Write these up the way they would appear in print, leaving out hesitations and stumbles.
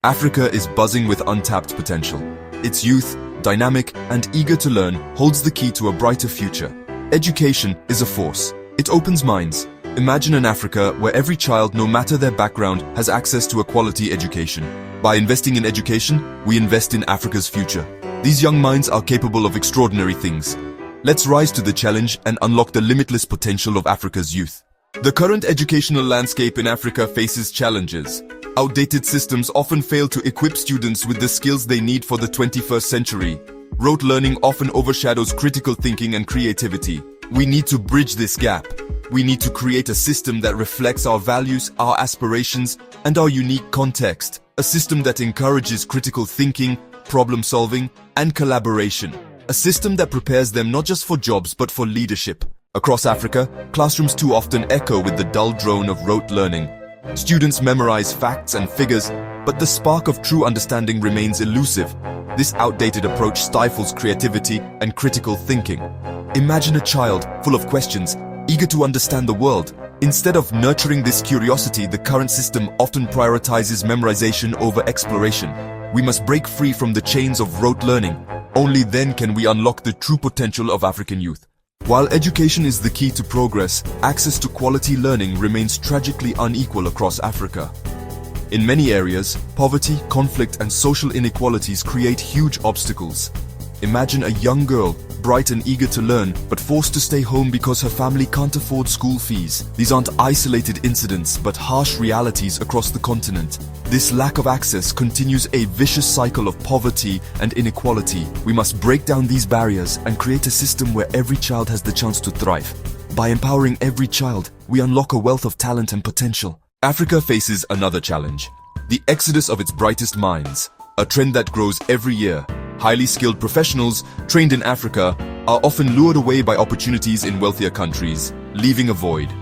Africa is buzzing with untapped potential. Its youth, dynamic and eager to learn, holds the key to a brighter future. Education is a force. It opens minds. Imagine an Africa where every child, no matter their background, has access to a quality education. By investing in education, we invest in Africa's future. These young minds are capable of extraordinary things. Let's rise to the challenge and unlock the limitless potential of Africa's youth. The current educational landscape in Africa faces challenges. Outdated systems often fail to equip students with the skills they need for the 21st century. Rote learning often overshadows critical thinking and creativity. We need to bridge this gap. We need to create a system that reflects our values, our aspirations, and our unique context. A system that encourages critical thinking, problem solving, and collaboration. A system that prepares them not just for jobs but for leadership. Across Africa, classrooms too often echo with the dull drone of rote learning. Students memorize facts and figures, but the spark of true understanding remains elusive. This outdated approach stifles creativity and critical thinking. Imagine a child full of questions, eager to understand the world. Instead of nurturing this curiosity, the current system often prioritizes memorization over exploration. We must break free from the chains of rote learning. Only then can we unlock the true potential of African youth. While education is the key to progress, access to quality learning remains tragically unequal across Africa. In many areas, poverty, conflict, and social inequalities create huge obstacles. Imagine a young girl, bright and eager to learn, but forced to stay home because her family can't afford school fees. These aren't isolated incidents, but harsh realities across the continent. This lack of access continues a vicious cycle of poverty and inequality. We must break down these barriers and create a system where every child has the chance to thrive. By empowering every child, we unlock a wealth of talent and potential. Africa faces another challenge: the exodus of its brightest minds, a trend that grows every year. Highly skilled professionals trained in Africa are often lured away by opportunities in wealthier countries, leaving a void.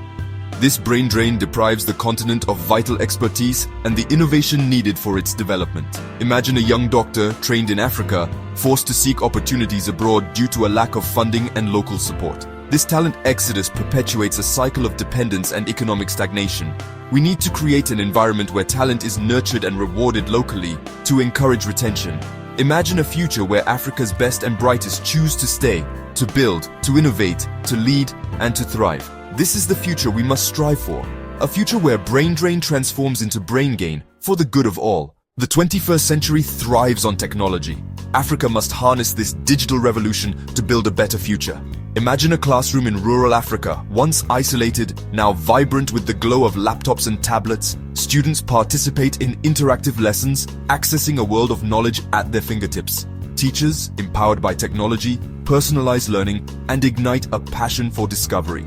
This brain drain deprives the continent of vital expertise and the innovation needed for its development. Imagine a young doctor trained in Africa, forced to seek opportunities abroad due to a lack of funding and local support. This talent exodus perpetuates a cycle of dependence and economic stagnation. We need to create an environment where talent is nurtured and rewarded locally to encourage retention. Imagine a future where Africa's best and brightest choose to stay, to build, to innovate, to lead, and to thrive. This is the future we must strive for. A future where brain drain transforms into brain gain for the good of all. The 21st century thrives on technology. Africa must harness this digital revolution to build a better future. Imagine a classroom in rural Africa, once isolated, now vibrant with the glow of laptops and tablets. Students participate in interactive lessons, accessing a world of knowledge at their fingertips. Teachers, empowered by technology, personalize learning, and ignite a passion for discovery.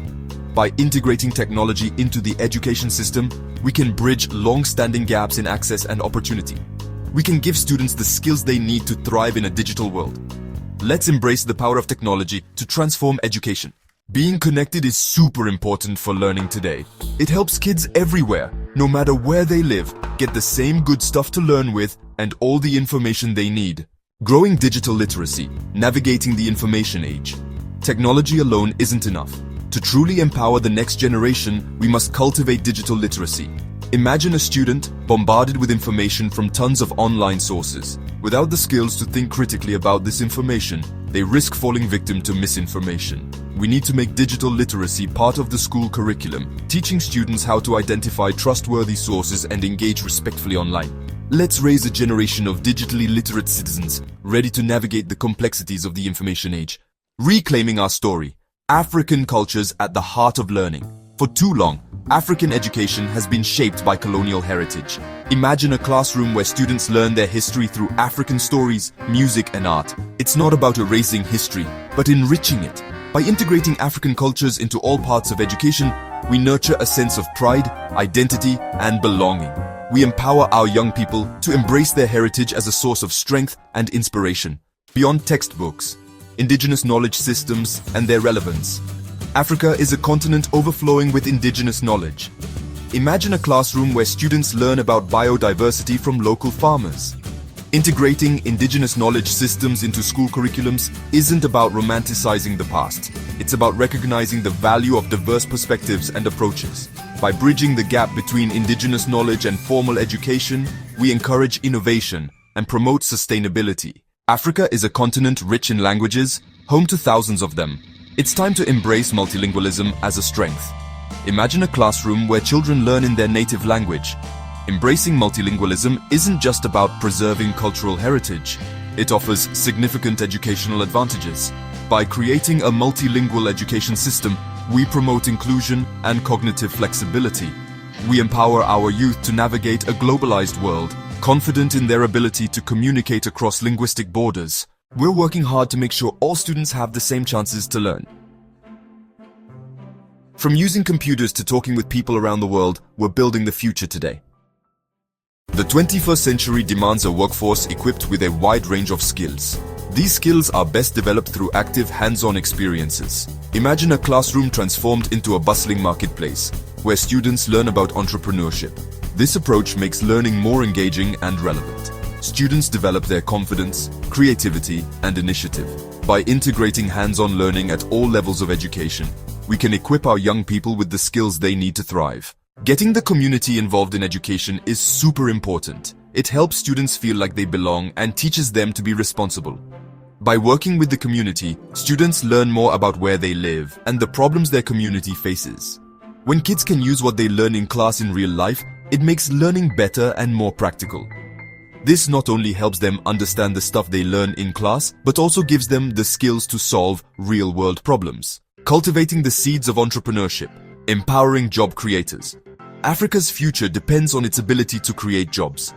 By integrating technology into the education system, we can bridge long-standing gaps in access and opportunity. We can give students the skills they need to thrive in a digital world. Let's embrace the power of technology to transform education. Being connected is super important for learning today. It helps kids everywhere, no matter where they live, get the same good stuff to learn with and all the information they need. Growing digital literacy, navigating the information age. Technology alone isn't enough. To truly empower the next generation, we must cultivate digital literacy. Imagine a student bombarded with information from tons of online sources. Without the skills to think critically about this information, they risk falling victim to misinformation. We need to make digital literacy part of the school curriculum, teaching students how to identify trustworthy sources and engage respectfully online. Let's raise a generation of digitally literate citizens, ready to navigate the complexities of the information age. Reclaiming our story. African cultures at the heart of learning. For too long, African education has been shaped by colonial heritage. Imagine a classroom where students learn their history through African stories, music, and art. It's not about erasing history, but enriching it. By integrating African cultures into all parts of education, we nurture a sense of pride, identity, and belonging. We empower our young people to embrace their heritage as a source of strength and inspiration. Beyond textbooks, indigenous knowledge systems, and their relevance. Africa is a continent overflowing with indigenous knowledge. Imagine a classroom where students learn about biodiversity from local farmers. Integrating indigenous knowledge systems into school curriculums isn't about romanticizing the past. It's about recognizing the value of diverse perspectives and approaches. By bridging the gap between indigenous knowledge and formal education, we encourage innovation and promote sustainability. Africa is a continent rich in languages, home to thousands of them. It's time to embrace multilingualism as a strength. Imagine a classroom where children learn in their native language. Embracing multilingualism isn't just about preserving cultural heritage. It offers significant educational advantages. By creating a multilingual education system, we promote inclusion and cognitive flexibility. We empower our youth to navigate a globalized world, confident in their ability to communicate across linguistic borders. We're working hard to make sure all students have the same chances to learn. From using computers to talking with people around the world, we're building the future today. The 21st century demands a workforce equipped with a wide range of skills. These skills are best developed through active hands-on experiences. Imagine a classroom transformed into a bustling marketplace, where students learn about entrepreneurship. This approach makes learning more engaging and relevant. Students develop their confidence, creativity, and initiative. By integrating hands-on learning at all levels of education, we can equip our young people with the skills they need to thrive. Getting the community involved in education is super important. It helps students feel like they belong and teaches them to be responsible. By working with the community, students learn more about where they live and the problems their community faces. When kids can use what they learn in class in real life, it makes learning better and more practical. This not only helps them understand the stuff they learn in class, but also gives them the skills to solve real-world problems. Cultivating the seeds of entrepreneurship, empowering job creators. Africa's future depends on its ability to create jobs.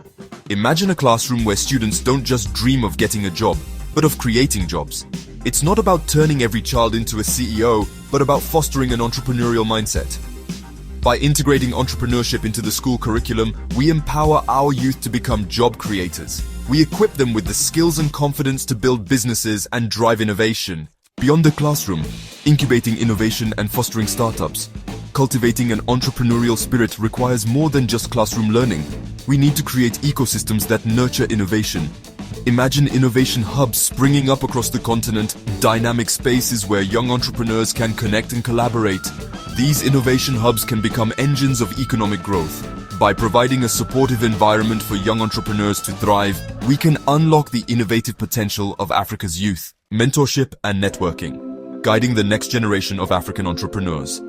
Imagine a classroom where students don't just dream of getting a job, but of creating jobs. It's not about turning every child into a CEO, but about fostering an entrepreneurial mindset. By integrating entrepreneurship into the school curriculum, we empower our youth to become job creators. We equip them with the skills and confidence to build businesses and drive innovation. Beyond the classroom, incubating innovation and fostering startups. Cultivating an entrepreneurial spirit requires more than just classroom learning. We need to create ecosystems that nurture innovation. Imagine innovation hubs springing up across the continent, dynamic spaces where young entrepreneurs can connect and collaborate. These innovation hubs can become engines of economic growth. By providing a supportive environment for young entrepreneurs to thrive, we can unlock the innovative potential of Africa's youth. Mentorship and networking, guiding the next generation of African entrepreneurs.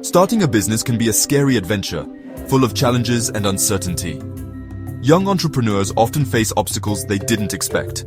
Starting a business can be a scary adventure, full of challenges and uncertainty. Young entrepreneurs often face obstacles they didn't expect.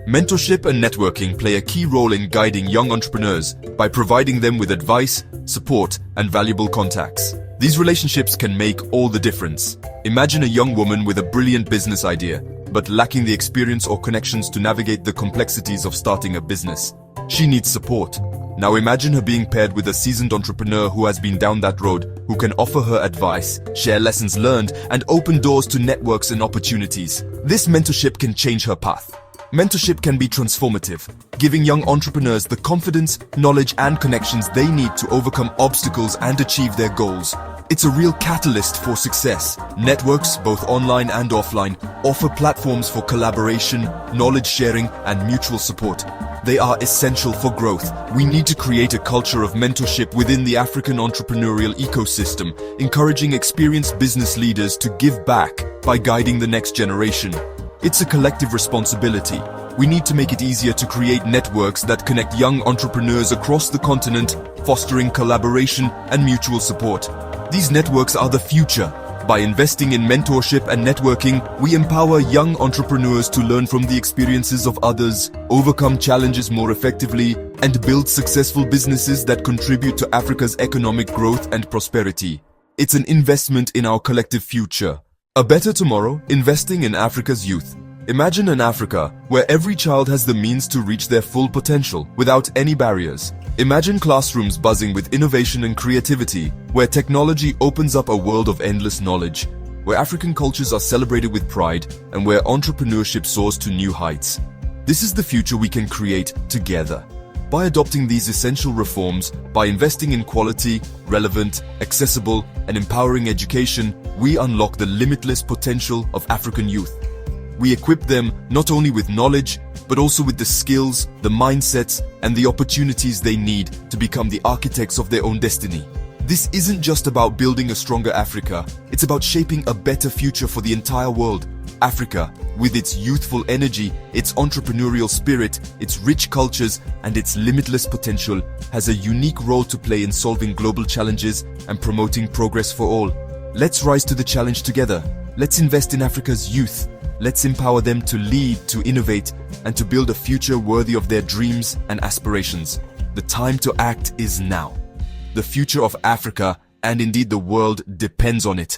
Mentorship and networking play a key role in guiding young entrepreneurs by providing them with advice, support, and valuable contacts. These relationships can make all the difference. Imagine a young woman with a brilliant business idea, but lacking the experience or connections to navigate the complexities of starting a business. She needs support. Now imagine her being paired with a seasoned entrepreneur who has been down that road, who can offer her advice, share lessons learned, and open doors to networks and opportunities. This mentorship can change her path. Mentorship can be transformative, giving young entrepreneurs the confidence, knowledge, and connections they need to overcome obstacles and achieve their goals. It's a real catalyst for success. Networks, both online and offline, offer platforms for collaboration, knowledge sharing, and mutual support. They are essential for growth. We need to create a culture of mentorship within the African entrepreneurial ecosystem, encouraging experienced business leaders to give back by guiding the next generation. It's a collective responsibility. We need to make it easier to create networks that connect young entrepreneurs across the continent, fostering collaboration and mutual support. These networks are the future. By investing in mentorship and networking, we empower young entrepreneurs to learn from the experiences of others, overcome challenges more effectively, and build successful businesses that contribute to Africa's economic growth and prosperity. It's an investment in our collective future. A better tomorrow, investing in Africa's youth. Imagine an Africa where every child has the means to reach their full potential without any barriers. Imagine classrooms buzzing with innovation and creativity, where technology opens up a world of endless knowledge, where African cultures are celebrated with pride, and where entrepreneurship soars to new heights. This is the future we can create together. By adopting these essential reforms, by investing in quality, relevant, accessible, and empowering education, we unlock the limitless potential of African youth. We equip them not only with knowledge, but also with the skills, the mindsets, and the opportunities they need to become the architects of their own destiny. This isn't just about building a stronger Africa, it's about shaping a better future for the entire world. Africa, with its youthful energy, its entrepreneurial spirit, its rich cultures, and its limitless potential, has a unique role to play in solving global challenges and promoting progress for all. Let's rise to the challenge together. Let's invest in Africa's youth. Let's empower them to lead, to innovate, and to build a future worthy of their dreams and aspirations. The time to act is now. The future of Africa, and indeed the world, depends on it.